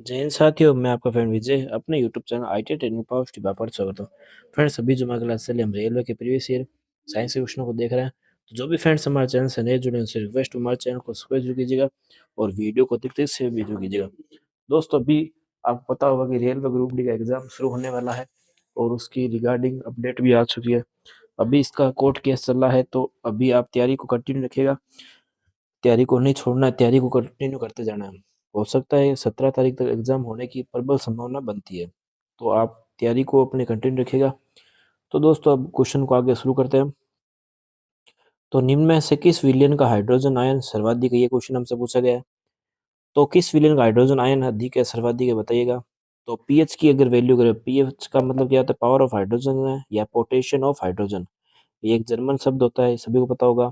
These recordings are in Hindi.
जय हिंद साथियों, मैं आपका फ्रेंड विजय अपने YouTube channel IT training power tip पर स्वागत हूँ। फ्रेंड्स, अभी जो हमारी क्लास चल रही है, हम रेलवे के प्रीवियस ईयर साइंस के क्वेश्चनों को देख रहे हैं। तो जो भी फ्रेंड्स हमारे चैनल से नए जुड़े हैं, उनसे रिक्वेस्ट हमारे चैनल को सब्सक्राइब जरूर कीजिएगा और वीडियो को देखते से भी जरूर कीजिएगा। दोस्तों, अभी आपको पता होगा कि रेलवे ग्रुप डी का एग्जाम शुरू होने वाला है और उसकी रिगार्डिंग अपडेट भी आ चुकी है। अभी इसका कोर्ट केस चल रहा है, तो अभी आप तैयारी को कंटिन्यू रखिएगा। तैयारी को नहीं छोड़ना है, तैयारी को कंटिन्यू करते जाना है। हो सकता है 17 तारीख तक एग्जाम होने की प्रबल संभावना बनती है, तो आप तैयारी को अपने कंटिन्यू रखिएगा। तो दोस्तों, अब क्वेश्चन को आगे शुरू करते हैं। तो निम्न में से किस विलयन का हाइड्रोजन आयन सर्वाधिक है, ये क्वेश्चन हमसे पूछा गया है। तो किस विलयन का हाइड्रोजन आयन अधिक है, सर्वाधिक है, बताइएगा। तो पीएच की अगर वैल्यू करें, पीएच का मतलब क्या होता है, पावर ऑफ हाइड्रोजन है या पोटेशियम ऑफ हाइड्रोजन। ये एक जर्मन शब्द होता है, सभी को पता होगा।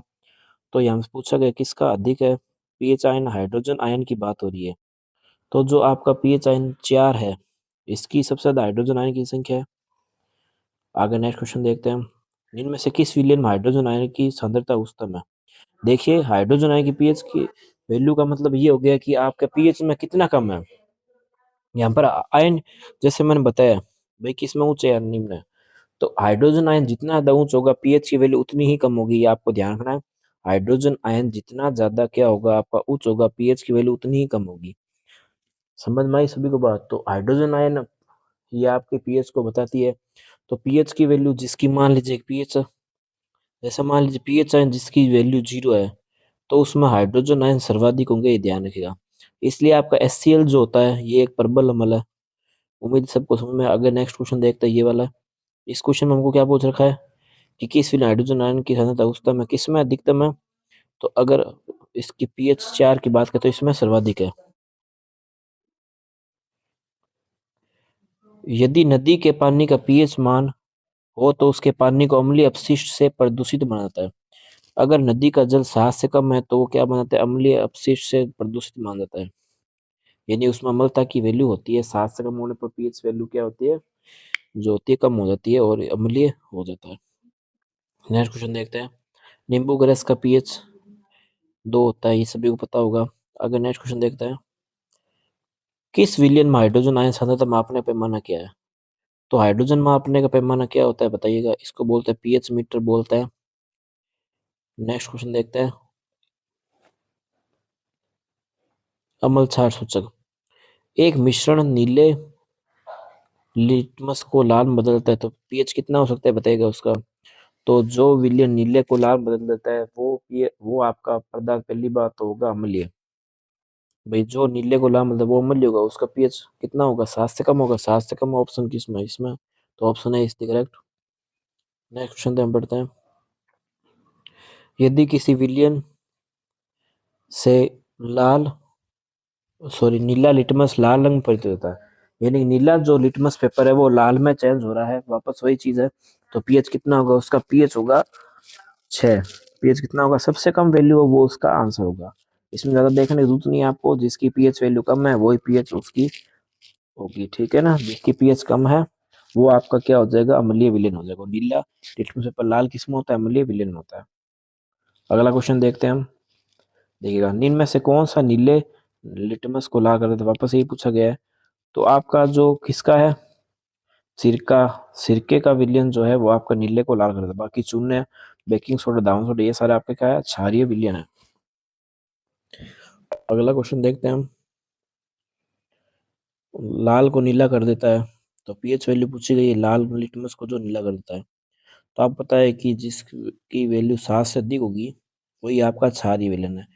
तो यहाँ से पूछा गया किसका अधिक है, पीएच आयन हाइड्रोजन आयन की बात हो रही है। तो जो आपका पीएच आयन 4 है, इसकी सबसे ज्यादा हाइड्रोजन आयन की संख्या है। आगे नेक्स्ट क्वेश्चन देखते हैं। इनमें से किस विलयन में हाइड्रोजन आयन की सांद्रता उच्चतम है। देखिए, हाइड्रोजन आयन की पीएच की वैल्यू का मतलब ये हो गया कि आपका पीएच में कितना कम है। यहाँ पर आयन, जैसे मैंने बताया भाई, किसमें उच्च है या निम्न है। तो हाइड्रोजन आयन जितना ज्यादा उच्च होगा, पीएच की वैल्यू उतनी ही कम होगी, ये आपको ध्यान रखना है। हाइड्रोजन आयन जितना ज्यादा क्या होगा, आपका उच्च होगा, पीएच की वैल्यू उतनी ही कम होगी। समझ में आई सभी को बात। तो हाइड्रोजन आयन ये आपके पीएच को बताती है। तो पीएच की वैल्यू जिसकी, मान लीजिए पीएच, जैसा मान लीजिए पीएच आयन जिसकी वैल्यू 0 है, तो उसमें हाइड्रोजन आयन सर्वाधिक होंगे, ये ध्यान रखिएगा। इसलिए आपका HCl जो होता है, ये एक प्रबल अम्ल है। उम्मीद सबको समझ में। अगर नेक्स्ट क्वेश्चन देखते हैं, ये वाला। इस क्वेश्चन में हमको क्या पूछ रखा है कि किस विलयन हाइड्रोजन आयन की सांद्रता उच्चतम है, किसमें अधिकतम है। तो अगर इसकी pH 4 की बात करें, तो इसमें सर्वाधिक है। यदि नदी के पानी का pH मान हो, तो उसके पानी को अम्लीय अपशिष्ट से प्रदूषित बनाता है। अगर नदी का जल 7 से कम है, तो वो क्या बनाता है, अम्लीय अपशिष्ट से प्रदूषित मान जाता है। यानी उसमें अम्लता की वैल्यू होती है, 7 से कम होने पर पीएच वैल्यू क्या होती है, जो होती है, कम हो जाती है और अम्लीय हो जाता है। नेक्स्ट क्वेश्चन देखते हैं। नींबू का रस का पीएच 2 होता है, ये सभी को पता होगा। अगर नेक्स्ट क्वेश्चन देखते हैं। किस विलयन में हाइड्रोजन आयन सांद्रता मापने का पैमाना क्या है। तो हाइड्रोजन मापने का पैमाना क्या होता है, बताइएगा। इसको बोलते हैं पीएच मीटर बोलते हैं। नेक्स्ट क्वेश्चन देखते हैं। अम्ल क्षार सूचक। एक मिश्रण नीले लिटमस को लाल में बदलता है, तो पीएच कितना हो सकता है, बताइएगा उसका। तो जो विलयन नीले को लाल बदल देता है, वो आपका पदार्थ पहली बात तो होगा अम्लीय। भाई, जो नीले को लाल मतलब वो अम्लीय होगा, उसका पीएच कितना होगा, 7 से कम होगा। 7 से कम ऑप्शन किसमें, इसमें। तो ऑप्शन है इसकी करेक्ट। नेक्स्ट क्वेश्चन हम पढ़ते हैं। यदि किसी विलयन से लाल नीला लिटमस लाल रंग परिवर्तित होता है, यानी नीला जो लिटमस पेपर है वो लाल में चेंज हो रहा है, वापस वही चीज है। तो पीएच कितना होगा, उसका पीएच होगा 6। पीएच कितना होगा, सबसे कम वैल्यू हो वो उसका आंसर होगा। इसमें ज्यादा देखने की जरूरत नहीं है आपको। जिसकी पीएच वैल्यू कम है, वही पीएच उसकी होगी, ठीक है ना। जिसकी पीएच कम है, वो आपका क्या हो जाएगा, अम्लीय विलेन हो जाएगा। नीला लिटमस पेपर लाल किस्म होता है, अम्लीय विलेन होता है। अगला क्वेश्चन देखते हैं हम। देखिएगा, निम्न में से कौन सा नीले लिटमस को लाल कर देता है, वापस यही पूछा गया है। तो आपका जो किसका है, सिरका, सिरके का विलयन जो है वो आपका नीले को लाल कर देता है। बाकी चूने, बेकिंग सोडा, दावन सोडा, ये सारे आपके क्या है, क्षारीय विलयन है। अगला क्वेश्चन देखते हैं हम। लाल को नीला कर देता है, तो पीएच वैल्यू पूछी गई है, लाल लिटमस को जो नीला कर देता है। तो आप पता है कि जिसकी वैल्यू 7 से अधिक होगी, वही आपका क्षारीय विलयन है।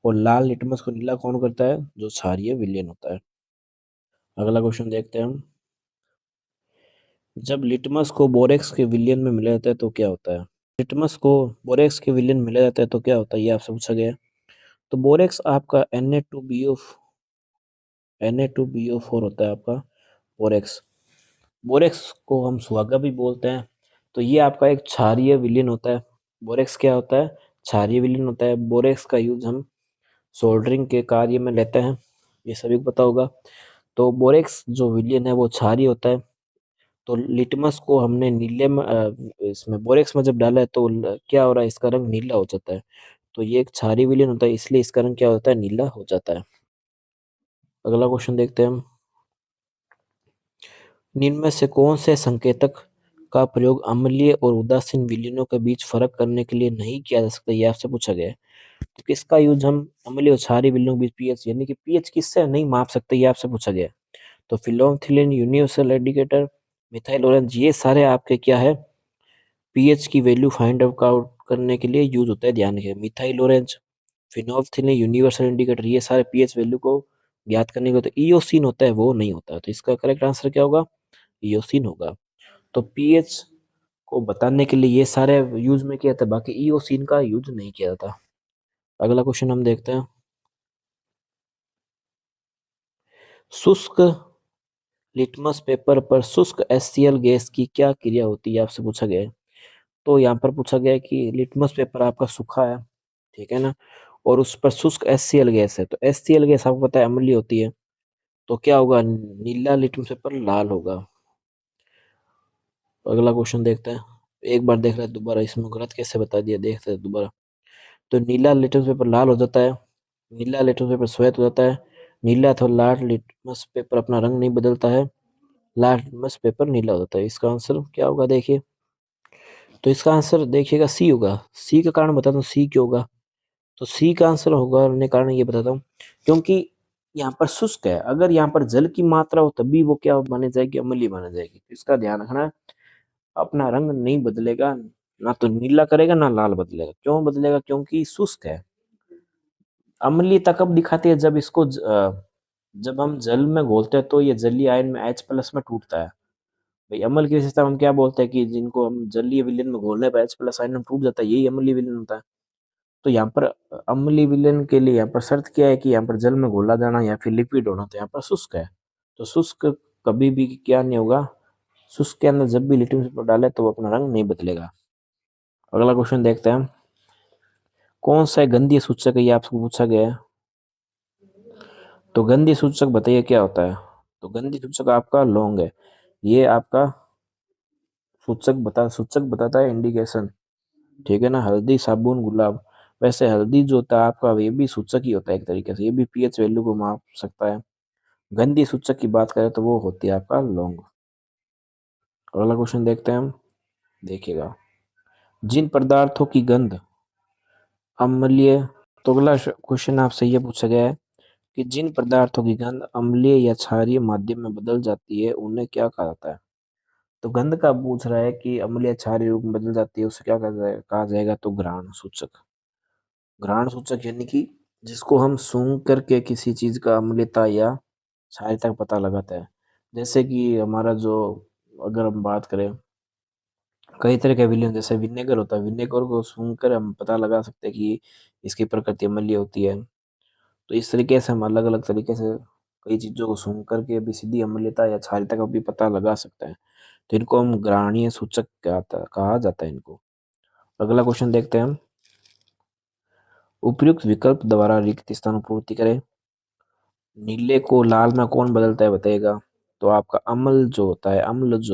और लाल लिटमस को नीला कौन करता है, जो क्षारीय विलयन होता है। अगला क्वेश्चन देखते हैं हम। जब लिटमस को बोरेक्स के विलयन में मिलाया जाता है, तो क्या होता है। लिटमस को बोरेक्स के विलयन में मिलाया जाता है, तो क्या होता है, ये आपसे पूछा गया है। तो बोरेक्स आपका Na2BO4 होता है आपका बोरेक्स। बोरेक्स को हम सुहागा भी बोलते हैं। तो ये आपका एक क्षारीय विलयन होता है। बोरेक्स क्या होता है, क्षारीय विलयन होता है। बोरेक्स का यूज हम सोल्डरिंग के कार्य में लेते हैं, ये सभी को पता होगा। तो बोरेक्स जो विलयन है वो क्षारीय होता है। तो लिटमस को हमने नीले में इसमें बोरेक्स में जब डाला है, तो क्या हो रहा है, इसका रंग नीला हो जाता है। तो ये एक क्षारीय विलयन होता है, इसलिए इसका रंग क्या होता है, नीला हो जाता है। अगला क्वेश्चन देखते हैं हम। निम्न में से कौन से संकेतक का प्रयोग अम्लीय और उदासीन विलयनों के बीच फर्क करने के लिए नहीं किया जा सकता, ये आपसे पूछा गया है। तो किसका यूज हम अम्लीय और क्षारीय विलयनों के बीच पीएच यानी कि पीएच किससे नहीं माप सकते, ये आपसे पूछा गया है। तो फिलोन्थिलिन, यूनिवर्सल इंडिकेटर, मिथाइल ऑरेंज, ये सारे आपके क्या है, पीएच की वैल्यू फाइंड आउट करने के लिए यूज होता है। ध्यान रखिए, methyl orange, phenolphthalein, universal indicator, ये सारे पीएच वैल्यू को ज्ञात करने के लिए, तो ईओसिन होता है वो नहीं होता। तो इसका करेक्ट आंसर क्या होगा, ईओसिन होगा। तो पीएच को बताने के लिए ये सारे यूज में किया था, बाकी ईओसिन का यूज नहीं किया था। अगला क्वेश्चन हम देखते हैं। शुष्क लिटमस पेपर पर शुष्क एचसीएल गैस की क्या क्रिया होती है, आपसे पूछा गया है। तो यहाँ पर पूछा गया है कि लिटमस पेपर आपका सूखा है, ठीक है ना, और उस पर शुष्क एचसीएल गैस है। तो एचसीएल गैस आपको पता है अम्लीय होती है, तो क्या होगा, नीला लिटमस पेपर लाल होगा। अगला क्वेश्चन देखते हैं। एक बार देख रहे हैं दोबारा, इसमें गलत कैसे बता दिया, देखते हैं दोबारा। तो नीला लिटमस पेपर लाल हो जाता है, नीला लिटमस पेपर श्वेत हो जाता है, नीला अथवा लाल लिटमस पेपर अपना रंग नहीं बदलता है, लाल लिटमस पेपर नीला हो जाता है। इसका आंसर क्या होगा देखिए। तो इसका आंसर देखिएगा सी होगा। सी का कारण बताता हूँ, सी क्यों होगा। तो सी का आंसर होगा, और कारण ये बताता हूँ, क्योंकि यहाँ पर शुष्क है, अगर यहाँ पर जल की मात्रा हो तभी वो क्या मानी जाएगी, अम्लीय मानी जाएगी। तो इसका ध्यान रखना है, अपना रंग नहीं बदलेगा, ना तो नीला करेगा ना लाल बदलेगा। क्यों बदलेगा, क्योंकि शुष्क है। अम्लीयता कब दिखाती है, जब इसको जब हम जल में घोलते हैं तो ये जलीय आयन में H प्लस में टूटता है। भाई अम्ल की विशेषता हम क्या बोलते हैं कि जिनको हम जलीय विलयन में घोलने पर H प्लस आयन में टूट जाता है, यही अम्लीय विलयन होता है। तो यहाँ पर अम्लीय विलयन के लिए यहाँ पर शर्त क्या है कि यहाँ पर जल में घोला जाना या फिर लिक्विड होना, तो यहाँ पर शुष्क है। तो शुष्क कभी भी क्या नहीं होगा, शुष्क के अंदर जब भी लिटमस पेपर डाले तो वो अपना रंग नहीं बदलेगा। अगला क्वेश्चन देखते हैं। कौन सा गंधीय सूचक है, ये आपसे पूछा गया है। तो गंधीय सूचक बताइए क्या होता है। तो गंधीय सूचक आपका लौंग है, ये आपका सूचक बताता है इंडिकेशन, ठीक है ना। हल्दी, साबुन, गुलाब, वैसे हल्दी जो होता है आपका ये भी सूचक ही होता है एक तरीके से, ये भी पीएच वैल्यू को माप सकता है। गंधीय सूचक की बात करें तो वो होती है आपका लौंग। अगला क्वेश्चन देखते हैं हम, देखिएगा। जिन पदार्थों की गंध अम्लीय, तो अगला क्वेश्चन आपसे ये पूछा गया है कि जिन पदार्थों की गंध अम्लीय या क्षारीय माध्यम में बदल जाती है उन्हें क्या कहा जाता है। तो गंध का पूछ रहा है कि अम्लीय क्षारीय रूप में बदल जाती है, उसे क्या कहा जाएगा, तो घ्राण सूचक। घ्राण सूचक यानी कि जिसको हम सूंघ करके किसी चीज का अम्लीयता या क्षारीयता का पता लगाता है। जैसे कि हमारा जो, अगर हम बात करें, कई तरह के विलयन, जैसे विनेगर होता है, विनेगर को सूंघ कर हम पता लगा सकते हैं कि इसकी प्रकृति अम्लीय होती है। तो इस तरीके से हम अलग अलग तरीके से कई चीजों को सूंघ करके भी सीधी अम्लीयता या क्षारीयता का भी पता लगा सकते हैं। तो इनको हम ग्राहणीय सूचक कहा जाता है इनको। अगला क्वेश्चन देखते हैं हम। उपयुक्त विकल्प द्वारा रिक्त स्थान पूर्ति करें। नीले को लाल में कौन बदलता है बताइएगा। तो आपका अम्ल जो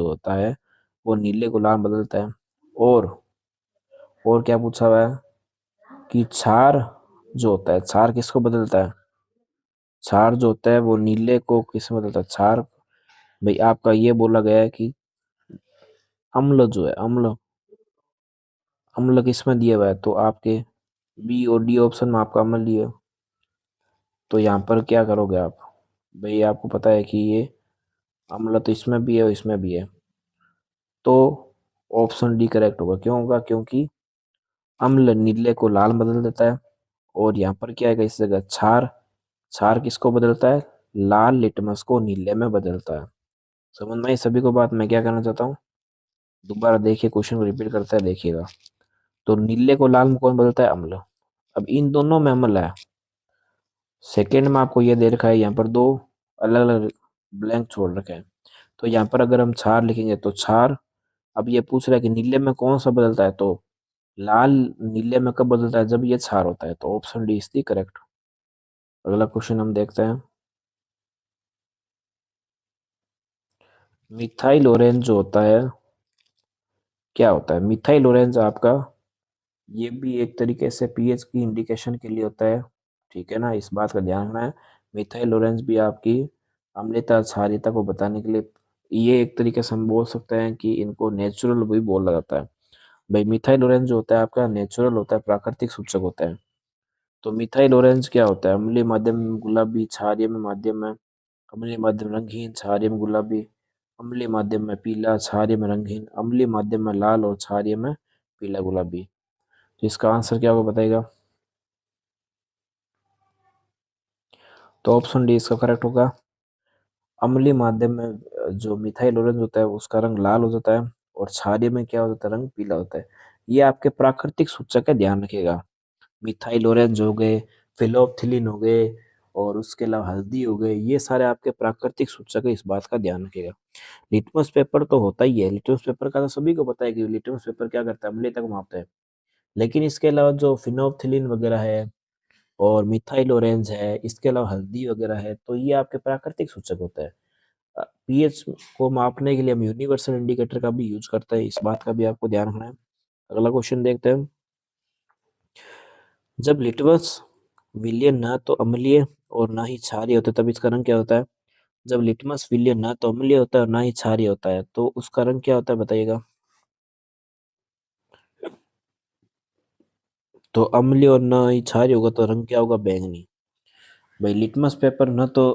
होता है वो नीले को लाल बदलता है। और और क्या पूछा हुआ है कि क्षार जो होता है, क्षार किसको बदलता है। क्षार जो होता है वो नीले को किस में बदलता है, क्षार। भाई आपका ये बोला गया है कि अम्ल जो है, अम्ल किस में दिया हुआ है, तो आपके बी और डी ऑप्शन में आपका अम्ल लिया। तो यहाँ पर क्या करोगे आप, भाई आपको पता है कि ये अम्ल तो इसमें भी है और इसमें भी है, तो ऑप्शन डी करेक्ट होगा। क्यों होगा, क्योंकि अम्ल नीले को लाल बदल देता है, और यहाँ पर क्या है इस जगह क्षार, क्षार किसको बदलता है, लाल लिटमस को नीले में बदलता है। समझ में आई सभी को बात, मैं क्या करना चाहता हूँ, दोबारा देखिए क्वेश्चन को रिपीट करता है, देखिएगा। तो नीले को लाल में कौन बदलता है, अम्ल। अब इन दोनों में अम्ल है। सेकेंड में आपको ये दे रखा है, यहाँ पर दो अलग अलग ब्लैंक छोड़ रखे हैं। तो यहाँ पर अगर हम क्षार लिखेंगे तो क्षार, अब ये पूछ रहा है कि नीले में कौन सा बदलता है, तो लाल नीले में कब बदलता है, जब ये क्षार होता है। तो option D is the correct. अगला क्वेश्चन हम देखते हैं। मिथाइल ऑरेंज जो होता है क्या होता है। मिथाइल ऑरेंज आपका ये भी एक तरीके से पीएच की इंडिकेशन के लिए होता है, ठीक है ना, इस बात का ध्यान रखना है। मिथाइल ऑरेंज भी आपकी अम्लता क्षारीयता को बताने के लिए ये एक तरीके से हम बोल सकते हैं कि इनको नेचुरल भी बोला जाता है। भाई मिथाइल ऑरेंज जो होता है आपका नेचुरल होता है, प्राकृतिक सूचक होता है। तो मिथाइल ऑरेंज क्या होता है? अम्लीय माध्यम में गुलाबी, क्षारीय में माध्यम में अम्लीय माध्यम रंगीन, क्षारीय में गुलाबी, अम्लीय माध्यम में पीला, क्षारीय में रंगीन, अम्लीय माध्यम में लाल और क्षारीय में पीला गुलाबी। तो इसका आंसर क्या होगा बताइएगा? तो ऑप्शन डी इसका करेक्ट होगा। अम्लीय माध्यम में जो मिथाइल ऑरेंज होता है उसका रंग लाल हो जाता है और क्षारीय में क्या होता है? रंग पीला होता है। ये आपके प्राकृतिक सूचक है, ध्यान रखिएगा। मिथाइल ऑरेंज हो गए, फिलोप्थिलीन हो गए और उसके अलावा हल्दी हो गए, ये सारे आपके प्राकृतिक सूचक है, इस बात का ध्यान रखिएगा। लिटमस पेपर तो होता ही है, लिटमस पेपर का तो सभी को पता है कि लिटमस पेपर क्या करता है, अम्लीयता को मापता है। लेकिन इसके अलावा जो फिनोप्थिलीन वगैरह है और मिथाइल ऑरेंज है, इसके अलावा हल्दी वगैरह है, तो ये आपके प्राकृतिक सूचक होता है। पीएच को मापने के लिए हम यूनिवर्सल इंडिकेटर का भी यूज करते हैं, इस बात का भी आपको ध्यान रखना है। अगला क्वेश्चन देखते हैं। जब लिटमस विलयन ना तो अम्लीय और ना ही क्षारीय होता है, तब इसका रंग क्या होता है? जब लिटमस विलयन ना तो अम्लीय होता है और ना ही क्षारीय होता है, तो उसका रंग क्या होता है बताइएगा? तो अम्लीय और ना ही क्षारीय होगा तो रंग क्या होगा? बैंगनी। भाई लिटमस पेपर न तो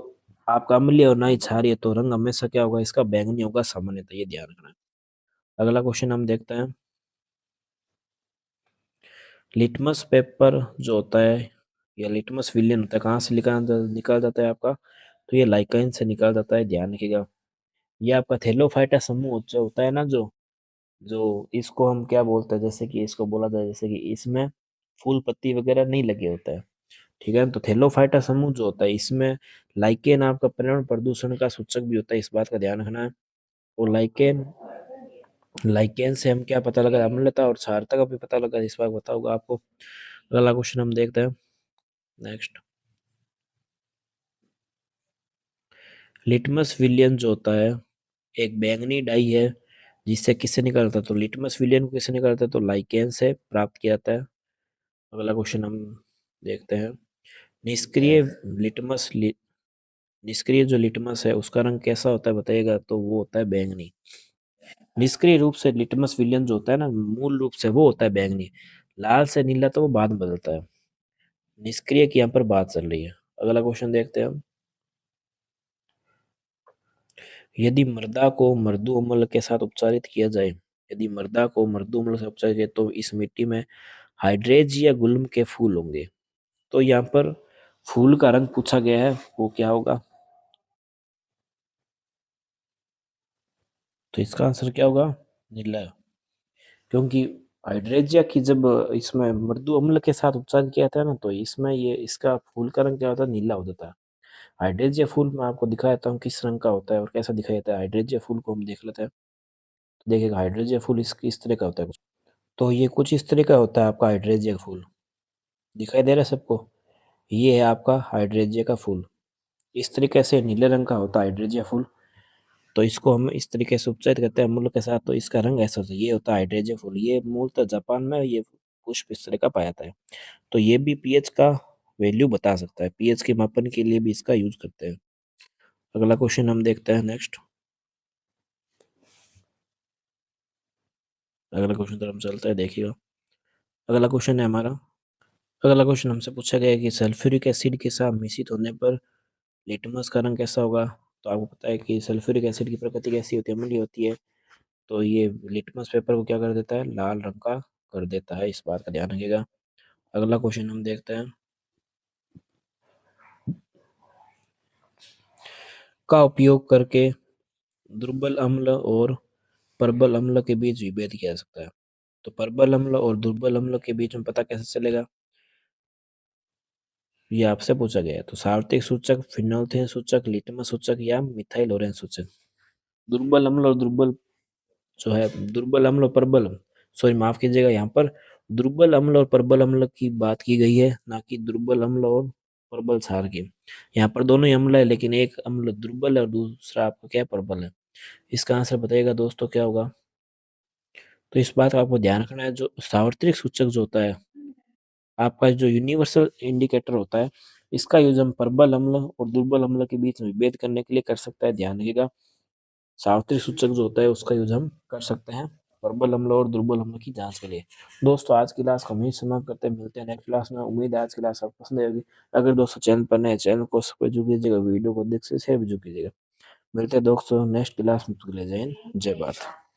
आपका अम्लीय और ना ही क्षारीय, तो रंग हमेशा क्या होगा? इसका बैंगनी होगा सामान्यतः, ये ध्यान रखना है। अगला क्वेश्चन हम देखते हैं। लिटमस पेपर जो होता है या लिटमस विलयन होता है, कहाँ से निकाल जाता है आपका? तो ये लाइकेन से निकाल जाता है, ध्यान रखिएगा। ये आपका थैलोफाइटा समूह जो होता है ना, जो जो इसको हम क्या बोलते हैं, जैसे कि इसको बोला जाए जैसे कि इसमें फूल पत्ती वगैरह नहीं लगे होता है, ठीक है। तो थैलोफाइटा समूह जो होता है इसमें लाइकेन आपका पर्यावरण प्रदूषण का सूचक भी होता है, इस बात का ध्यान रखना है। और लाइकेन लाइकेन से हम क्या पता लगा? अम्लता और क्षारता का भी पता लगा, इस बात पता होगा आपको। अगला क्वेश्चन हम देखते हैं। नेक्स्ट, लिटमस विलियन जो होता है एक बैंगनी डाई है, जिससे किससे निकलता है? तो लिटमस विलियन को किससे निकलता है? तो लाइकेन से प्राप्त किया जाता है। अगला क्वेश्चन हम देखते हैं। निष्क्रिय लिटमस लि, निष्क्रिय जो लिटमस है उसका रंग कैसा होता है बताइएगा? तो वो होता है बैंगनी। निष्क्रिय रूप से लिटमस विलियन जो होता है ना, मूल रूप से वो होता है बैंगनी। लाल से नीला तो वो बाद में बदलता है। निष्क्रिय की यहाँ पर बात चल रही है। अगला क्वेश्चन देखते हैं हम। यदि मृदा को मृदु अम्ल के साथ उपचारित किया जाए, यदि मृदा को मृदु अम्ल से उपचारित किया तो इस मिट्टी में हाइड्रेज या गुल्म के फूल होंगे। तो यहाँ पर फूल का रंग पूछा गया है, वो क्या होगा? तो इसका आंसर क्या होगा? नीला। क्योंकि हाइड्रेजिया की जब इसमें मृदु अम्ल के साथ उपचार किया था ना, तो इसमें ये इसका फूल का रंग क्या होता है? नीला हो जाता है। हाइड्रेजिया फूल मैं आपको दिखा देता हूँ किस रंग का होता है और कैसा दिखाई देता है। हाइड्रेजिया फूल को हम देख लेते हैं। तो देखिएगा हाइड्रेजिया फूल इस तरह का होता है कुछ। तो ये कुछ इस तरह का होता है आपका हाइड्रेजिया का फूल। दिखाई दे रहा है सबको? ये है आपका हाइड्रेजिया का फूल। इस तरीके से नीले रंग का होता है हाइड्रेजिया फूल। तो इसको हम इस तरीके से उपचारित करते हैं अम्ल के साथ, तो इसका रंग ऐसा होता है। ये होता है हाइड्रेजिया फूल। ये मूलतः जापान में ये पुष्प इस तरह का पाया जाता है। तो ये भी पीएच का वैल्यू बता सकता है, पीएच के मापन के लिए भी इसका यूज करते हैं। अगला क्वेश्चन हम देखते हैं। नेक्स्ट, अगला क्वेश्चन तरफ हम चलते हैं, देखिएगा। अगला क्वेश्चन है हमारा। अगला क्वेश्चन हमसे पूछा गया है कि सल्फ्यूरिक एसिड के साथ मिश्रित होने पर लिटमस का रंग कैसा होगा? तो आपको पता है कि सल्फ्यूरिक एसिड की प्रकृति कैसी होती है? अम्लीय होती है। तो ये लिटमस पेपर को क्या कर देता है? लाल रंग का कर देता है, इस बात का ध्यान रखिएगा। अगला क्वेश्चन हम देखते हैं। का उपयोग करके दुर्बल अम्ल और प्रबल अम्ल के बीच विभेद किया जा सकता है। तो प्रबल अम्ल और दुर्बल अम्ल के बीच में पता कैसे चलेगा? ये आपसे पूछा गया है। तो सार्वत्रिक सूचक, फिनोल्फिन सूचक, लिटमस सूचक या मिथाइल ऑरेंज सूचक। दुर्बल अम्ल और दुर्बल जो है, दुर्बल अम्ल और प्रबल, सॉरी माफ कीजिएगा, यहाँ पर दुर्बल अम्ल और प्रबल अम्ल की बात की गई है, ना कि दुर्बल अम्ल और प्रबल क्षार की। यहाँ पर दोनों ही अम्ल है, लेकिन एक अम्ल दुर्बल है और दूसरा आपका क्या है? प्रबल है। इसका आंसर बताइएगा दोस्तों क्या होगा? तो इस बात का आपको ध्यान रखना है, जो सार्वत्रिक सूचक जो होता है आपका, जो यूनिवर्सल इंडिकेटर होता है, इसका यूज हम प्रबल अम्ल और दुर्बल अम्ल के बीच में भेद करने के लिए कर सकता है, ध्यान रखिएगा। सावित्रिक सूचक जो होता है उसका यूज हम कर सकते हैं प्रबल अम्लों और दुर्बल अम्लों की जांच के लिए। दोस्तों आज की क्लास को हम यहीं समाप्त करते हैं, मिलते हैं नेक्स्ट क्लास में। उम्मीद है आज की क्लास आपको पसंद आएगी। अगर दोस्तों चैनल पर नए, चैनल को सब्सक्राइब जरूर कीजिएगा, वीडियो को देख से शेयर भी जरूर कीजिएगा। मिलते हैं दोस्तों नेक्स्ट क्लास में, जय हिंद जय भारत।